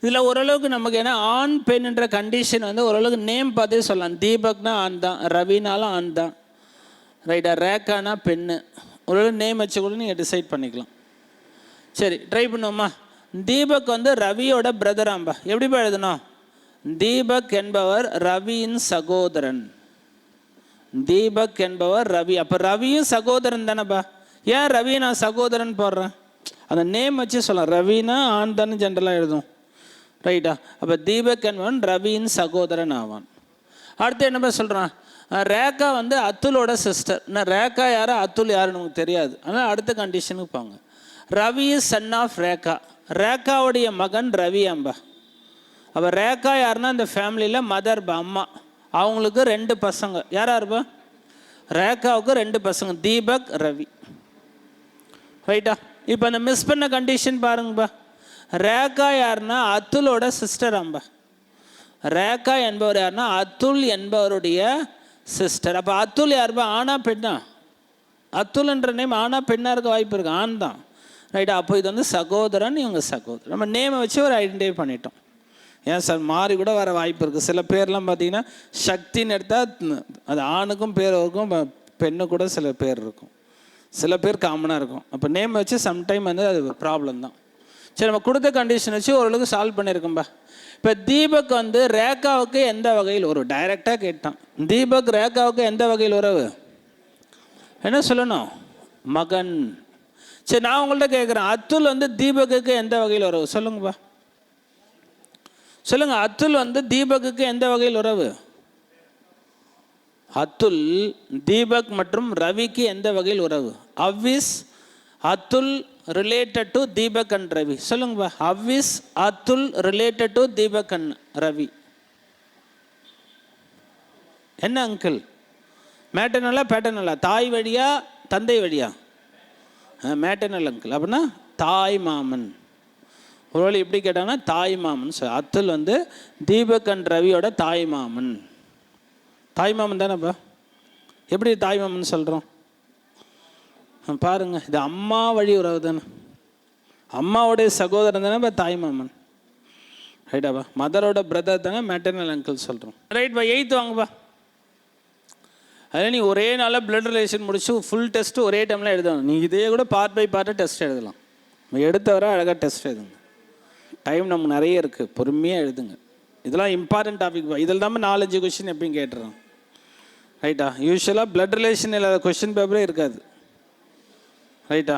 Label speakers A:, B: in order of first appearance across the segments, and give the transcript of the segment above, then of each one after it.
A: இதில் ஓரளவுக்கு நமக்கு ஏன்னா ஆண் பெண்ணுன்ற கண்டிஷன் வந்து ஓரளவுக்கு நேம் பார்த்தே சொல்லலாம். தீபக்னா ஆண் தான், ரவினாலும் ஆண் தான், ரைட்டா. ரேக்கானா பெண்ணு, ஓரளவுக்கு நேம் வச்சு கூட நீங்கள் டிசைட் பண்ணிக்கலாம். சரி, ட்ரை பண்ணுவோமா? தீபக் வந்து ரவியோட பிரதராம்பா. எப்படிப்பா எழுதணும்? தீபக் என்பவர் ரவியின் சகோதரன். தீபக் என்பவர் ரவி. அப்போ ரவியும் சகோதரன் தானேப்பா. ஏன் ரவி நான் சகோதரன் போடுறேன்? அந்த நேம் வச்சு சொல்லலாம். ரவினா ஆண் தானே ஜென்ரலாக எழுதும், ரைட்டா. அப்போ தீபக் என்பவன் ரவியின் சகோதரன் ஆவான். அடுத்து என்னப்பா சொல்கிறான்? ரேகா வந்து அத்துலோட சிஸ்டர். ரேகா யாரா அத்துல் யாருன்னு நமக்கு தெரியாது. ஆனால் அடுத்த கண்டிஷனுக்கு போங்க. Ravi is son of Rekha. ரேகாவுடைய மகன் ரவி அம்பா. அப்போ ரேகா யாருன்னா இந்த ஃபேமிலியில் மதர் பா, அம்மா. அவங்களுக்கு 2 பசங்க. யாரா இருப்பா? ரேகாவுக்கு 2 பசங்க, தீபக் ரவி, ரைட்டா. இப்போ அந்த மிஸ் பண்ண கண்டிஷன் பாருங்கப்பா. ரேகா யாருன்னா அத்துலோட சிஸ்டர் அம்பா. ரேகா என்பவர் யாருன்னா அத்துல் என்பவருடைய சிஸ்டர். அப்போ அத்துல் யாருப்பா? ஆனா பெண்ணா? அத்துல்ன்ற நேம் ஆனா பெண்ணாக இருக்க வாய்ப்பு இருக்கு, ஆண் தான், ரைட்டா. அப்போ இது வந்து சகோதரன், இவங்க சகோதரன். நம்ம நேமை வச்சு ஒரு ஐடென்டிஃபை பண்ணிட்டோம். ஏன் சார் மாறி கூட வர வாய்ப்பு இருக்குது. சில பேர்லாம் பார்த்தீங்கன்னா சக்தின்னு எடுத்தால் அது ஆணுக்கும் பேர் இருக்கும், பெண்ணு கூட சில பேர் இருக்கும், சில பேர் காமனாக இருக்கும். அப்போ நேம் வச்சு சம்டைம் வந்து அது ப்ராப்ளம் தான். சரி, நம்ம கொடுத்த கண்டிஷன் வச்சு ஓரளவுக்கு சால்வ் பண்ணியிருக்கோம்பா. இப்போ தீபக் வந்து ரேகாவுக்கு எந்த வகையில் ஒரு டைரெக்டாக கேட்டான். தீபக் ரேகாவுக்கு எந்த வகையில் உறவு? என்ன சொல்லணும்? மகன். சரி, நான் உங்கள்கிட்ட கேட்குறேன், அத்துல் வந்து தீபக்குக்கு எந்த வகையில் உறவு? சொல்லுங்கப்பா, சொல்லுங்க. அத்துல் வந்து தீபக்குக்கு எந்த வகையில் உறவு? அத்துல் தீபக் மற்றும் ரவிக்கு எந்த வகையில் உறவு? How is Atul related to Deepak and Ravi. சொல்லுங்கப்பா, how is Atul related to Deepak and Ravi. என்ன அங்கிள்? மேட்டர்னலா பேட்டர்னலா? தாய் வழியா தந்தை வழியா? Maternal uncle. அப்படின்னா தாய் மாமன். ஒருவேளை எப்படி கேட்டாங்கன்னா தாய் மாமன். அத்துல் வந்து தீபக் அண்ட் ரவியோட தாய் மாமன். தாய் மாமன் தானேப்பா. எப்படி தாய் மாமன் சொல்கிறோம் பாருங்க. இது அம்மா வழி உறவு தானே, அம்மாவோடைய சகோதரன் தானே இப்போ தாய் மாமன், ரைட்டாப்பா. மதரோட பிரதர் தானே மேட்டர்னல் அங்கிள் சொல்கிறோம், ரைட்பா. 8th வாங்கப்பா. அதில் நீ ஒரே நாளில் பிளட் ரிலேஷன் முடிச்சு ஃபுல் டெஸ்ட்டு ஒரே டைமில் எழுதணும். நீ இதே கூட பார்ட் பை பார்ட்டாக டெஸ்ட் எழுதலாம். எடுத்தவரை அழகாக டெஸ்ட் எழுதுங்க. டைம் நமக்கு நிறைய இருக்குது, பொறுமையாக எழுதுங்க. இதெல்லாம் இம்பார்ட்டன்ட் டாபிக். இதில் தான் 4-5 கொஷின் எப்பயும் கேட்டுறோம், ரைட்டா. யூஸ்வலாக பிளட் ரிலேஷன் இல்லாத கொஷின் பேப்பரே இருக்காது, ரைட்டா.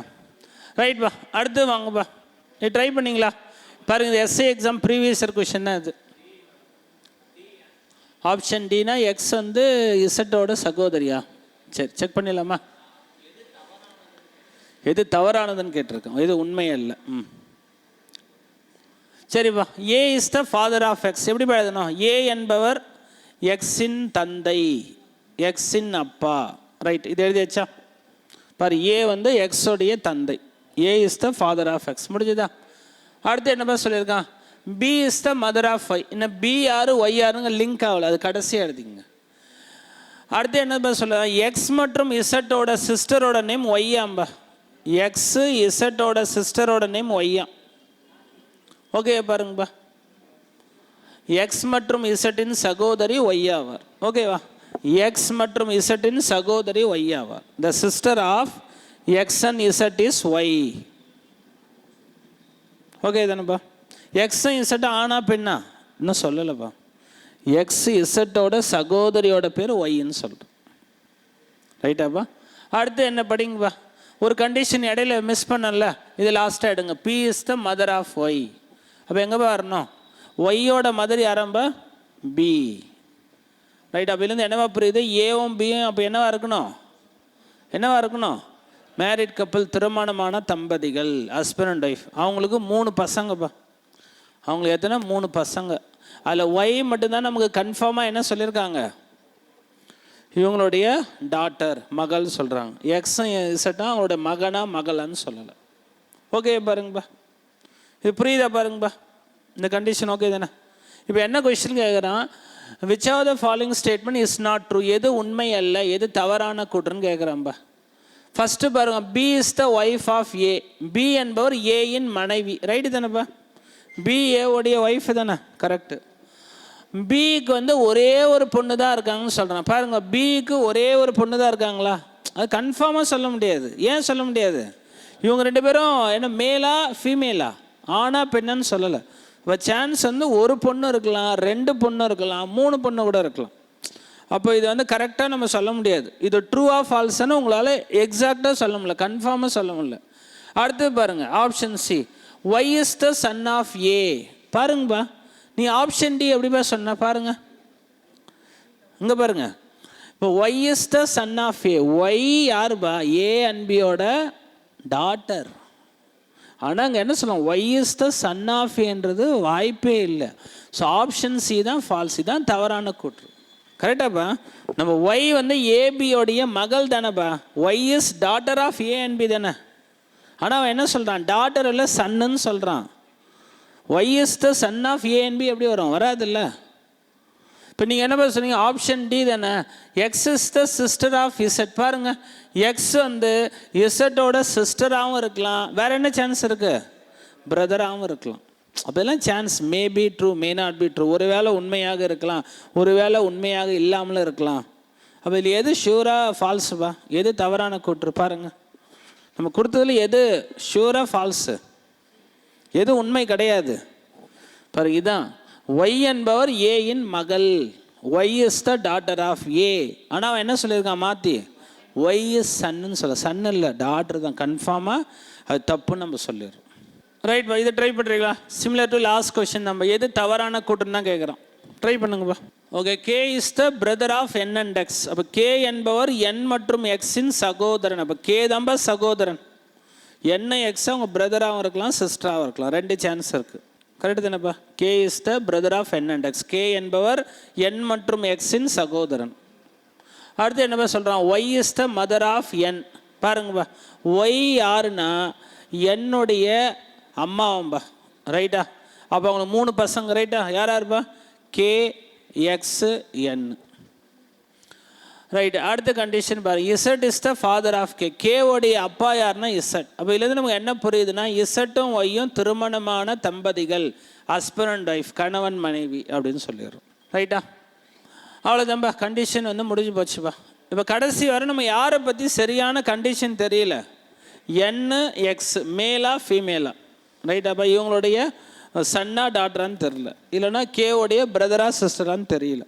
A: ரைட்பா. அடுத்து வாங்கப்பா. நீ ட்ரை பண்ணிங்களா பாருங்க. இது S A exam previous year question தான் இது. ஆப்ஷன் டினா எக்ஸ் வந்து இசட்டோட சகோதரியா? சரி, செக் பண்ணிடலாமா? எது தவறானதுன்னு கேட்டிருக்கோம், எது உண்மை அல்ல. சரிப்பா. A is the father of X. எப்படி எழுதணும்? ஏ என்பவர் எக்ஸின் தந்தை, எக்ஸின் அப்பா, ரைட். இது எழுதியாச்சா பாரு. ஏ வந்து எக்ஸோடைய தந்தை. A is the father of X. முடிஞ்சுதா? அடுத்து என்னப்பா சொல்லியிருக்கான்? B is the mother of Y. இன்னும் பி யாரு ஒய் யாருங்க லிங்க் ஆகல, அது கடைசியாக எழுதிங்க. அடுத்து என்னப்பா சொல்ல? எக்ஸ் மற்றும் இசட்டோட சிஸ்டரோட நேம் ஒய்யாம்பா. எக்ஸ் இசட்டோட சிஸ்டரோட நேம் ஒய்யா. ஓகே பாருங்கப்பா. எக்ஸ் மற்றும் இசட்டின் சகோதரி ஒய்யாவார். ஓகேவா? எக்ஸ் மற்றும் இசட்டின் சகோதரி ஒய்யாவார். The sister of X and Z is Y. Okay தானேப்பா. எக்ஸும் இசட்டும் ஆனா பெண்ணா? இன்னும் சொல்லலைப்பா. எக்ஸ் இசட்டோட சகோதரியோட பேர் ஒய்ன்னு சொல்கிறேன், ரைட்டாப்பா. அடுத்து என்ன படிங்கப்பா. ஒரு கண்டிஷன் இடையில மிஸ் பண்ணல, இது லாஸ்ட்டாக எடுங்க. B is the mother of Y. அப்போ எங்கேப்பா வரணும்? ஒய்யோட மதர் யாரம்பா? B, right. அப்போலேருந்து என்னவா புரியுது? ஏவும் பியும் அப்போ என்னவா இருக்கணும்? என்னவா இருக்கணும்? மேரிட் கப்பல், திருமணமான தம்பதிகள், ஹஸ்பண்ட் அண்ட் ஒய்ஃப். அவங்களுக்கு 3 பசங்கப்பா. அவங்களுக்கு எத்தனை? 3 பசங்க. அதில் ஒய் மட்டும்தான் நமக்கு கன்ஃபார்மாக என்ன சொல்லியிருக்காங்க? இவங்களுடைய டாட்டர், மகள் சொல்கிறாங்க. எக்ஸும் இசட்டா அவங்களோட மகனா மகளான்னு சொல்லலை. ஓகே பாருங்கப்பா. இது புரியுதா பாருங்கப்பா? இந்த கண்டிஷன் ஓகே தானே? இப்போ என்ன கொஸ்டின் கேட்குறான்? Which of the following statement is not true. எது உண்மை அல்ல, எது தவறான கூற்றுன்னு கேட்குறான்பா. ஃபஸ்ட்டு பாருங்க. B is the wife of A. B என்பவர் ஏயின் மனைவி, ரைட்டு தானேப்பா? பி ஏவுடைய ஒய்ஃப் தானே, கரெக்டு. பிக்கு வந்து ஒரே ஒரு பொண்ணு தான் இருக்காங்கன்னு சொல்கிறேன். பாருங்கள், பிக்கு ஒரே ஒரு பொண்ணு தான் இருக்காங்களா? அது கன்ஃபார்மாக சொல்ல முடியாது. ஏன் சொல்ல முடியாது? இவங்க ரெண்டு பேரும் என்ன மேலா ஃபீமேலா, ஆனா பெண்ணான்னு சொல்லலை. இப்போ சான்ஸ் வந்து ஒரு பொண்ணு இருக்கலாம், ரெண்டு பொண்ணு இருக்கலாம், மூணு பொண்ணு கூட இருக்கலாம். அப்போ இது வந்து கரெக்டாக நம்ம சொல்ல முடியாது. இது ட்ரூவா ஃபால்ஸ்ன்னு உங்களால் எக்ஸாக்டாக சொல்ல முடியல, கன்ஃபார்மாக சொல்ல முடியல. அடுத்து பாருங்கள், option C, Y is the son of A. பாருங்கப்பா, நீ ஆப்ஷன் டி எப்படிப்பா சொன்ன பாருங்க, இங்கே பாருங்க. இப்போ Y is the son of A, Y யாருப்பா? ஏ அண்ட் பியோட டாட்டர். ஆனால் அங்கே என்ன சொல்லலாம், Y is the son of ஏன்றது வாய்ப்பே இல்லை. ஸோ ஆப்ஷன் சி தான் ஃபால்ஸ், தான் தவறான கூற்று. கரெக்டாப்பா? நம்ம ஒய் வந்து ஏபியோடைய மகள் தானேப்பா. Y is daughter of A and B தானே. ஆனால் அவன் என்ன சொல்கிறான், டாட்டர் இல்லை சன்னுன்னு சொல்கிறான். Y is the son of A and B எப்படி வரும்? வராதுல்ல. இப்போ நீங்கள் என்ன சொன்னீங்க, ஆப்ஷன் டி தானே. X is the sister of Z. பாருங்கள், எக்ஸ் வந்து இசட்டோட சிஸ்டராகவும் இருக்கலாம். வேறு என்ன சான்ஸ் இருக்குது? பிரதராகவும் இருக்கலாம். அப்போல்லாம் chance may be true, may not be true. ஒரு வேளை உண்மையாக இருக்கலாம், ஒரு வேளை உண்மையாக இல்லாமலும் இருக்கலாம். அப்போ இதில் எது ஷூராக ஃபால்ஸுப்பா? எது தவறான கூற்று? பாருங்கள், நம்ம கொடுத்ததில் எது ஷூராக ஃபால்ஸு, எது உண்மை கிடையாது? பாருங்க, இதுதான் ஒய் என்பவர் ஏயின் மகள். Y is the daughter of A. ஆனால் அவன் என்ன சொல்லியிருக்கான் மாற்றி, ஒய் இஸ் சன்னு சொல்ல. சன் இல்லை, டாட்டர் தான். கன்ஃபார்மாக அது தப்புன்னு நம்ம சொல்லிடுறோம். ரைட் பா, இதை ட்ரை பண்ணுறீங்களா? சிமிலர் டு லாஸ்ட் கொஸ்டின், நம்ம எது தவறான கூட்டுன்னு தான் கேட்குறோம். ட்ரை பண்ணுங்கப்பா. Okay, K is the brother of N and X. அப்போ கே என்பவர் என் மற்றும் எக்ஸின் சகோதரன். அப்போ கே தான்பா சகோதரன். என்ன எக்ஸ் அவங்க பிரதராகவும் இருக்கலாம், சிஸ்டராகவும் இருக்கலாம். ரெண்டு சான்ஸ் இருக்குது. கரெக்டு தானேப்பா? K is the brother of N and X. K என்பவர் என் மற்றும் எக்ஸின் சகோதரன். அடுத்து என்னப்பா சொல்கிறான், Y is the mother of N. பாருங்கப்பா, ஒய் யாருன்னா என்னுடைய அம்மாவம்பா. ரைட்டா? அப்போ அவங்களுக்கு 3 பசங்க. ரைட்டா? யார் யாருப்பா? K, X, N. ரைட். அடுத்த கண்டிஷன் பாரு, Z is the father of K. கேவோடைய அப்பா யாருன்னா இசட். அப்போ இதுலேருந்து நமக்கு என்ன புரியுதுன்னா, இசட்டும் ஒய்யும் திருமணமான தம்பதிகள், ஹஸ்பண்ட் அண்ட் ஒய்ஃப், கணவன் மனைவி அப்படின்னு சொல்லிடுறோம். ரைட்டா? அவ்வளோதான்பா, கண்டிஷன் வந்து முடிஞ்சு போச்சுப்பா. இப்போ கடைசி வரை நம்ம யாரை பற்றி சரியான கண்டிஷன் தெரியல. என் எக்ஸ் மேலா ஃபீமேலா. ரைட்டாப்பா? இவங்களுடைய சன்னா டாட்டரான்னு தெரியல, இல்லைனா கேவோடைய பிரதரா சிஸ்டரான்னு தெரியல.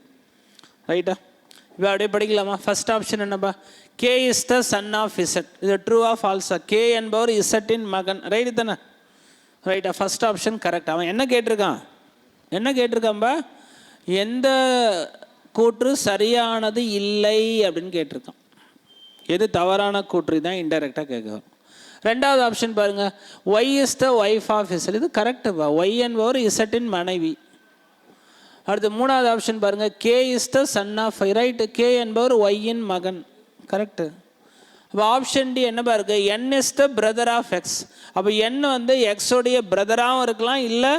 A: ரைட்டா? இப்போ அப்படியே படிக்கலாமா? ஃபர்ஸ்ட் ஆப்ஷன் என்னப்பா? K is the son of Z. இது ட்ரூவா ஃபால்ஸா? கே என்பவர் இசட்டின் மகன். ரைட்டு தானே? ரைட்டா? First option correct. அவன் என்ன கேட்டிருக்கான்பா? எந்த கூற்று சரியானது இல்லை அப்படின்னு கேட்டிருக்கான். எது தவறான கூற்று தான் இன்டெரக்டாக கேட்குறோம். ரெண்டாவது ஆப்ஷன் பாருங்கள், why is the wife of Z. இது கரெக்டுப்பா. ஒய் என்பவர் இசட்டின் மனைவி. அடுத்து மூணாவது ஆப்ஷன் பாருங்கள், K is the son of. Right? கே என்பவர் ஒய்யின் மகன். கரெக்டு. அப்போ ஆப்ஷன் டி என்னப்பா இருக்குது, N is the brother of X. அப்போ என் வந்து எக்ஸோடைய பிரதராகவும் இருக்கலாம், இல்லை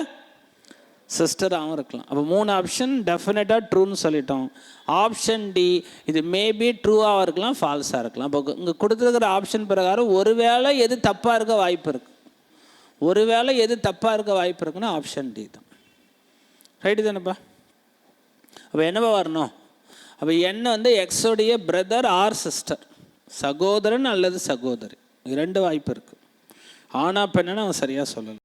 A: சிஸ்டராகவும் இருக்கலாம். அப்போ 3 ஆப்ஷன் டெஃபினட்டாக ட்ரூன்னு சொல்லிட்டோம். ஆப்ஷன் டி இது மேபி ட்ரூவாக இருக்கலாம், ஃபால்ஸாக இருக்கலாம். அப்போ இங்கே கொடுத்துருக்கிற ஆப்ஷன் பிரகாரம் ஒருவேளை எது தப்பாக இருக்க வாய்ப்பு இருக்குது, ஒருவேளை எது தப்பாக இருக்க வாய்ப்பு இருக்குன்னா ஆப்ஷன் டி தான். ரைட்டு தானேப்பா? அப்போ என்னப்பா வரணும்? அப்போ என்ன வந்து எக்ஸோடைய பிரதர் ஆர் சிஸ்டர், சகோதரன் அல்லது சகோதரி, 2 வாய்ப்பு இருக்குது. ஆனா பெண்ணு அவன் சரியாக சொல்லலை.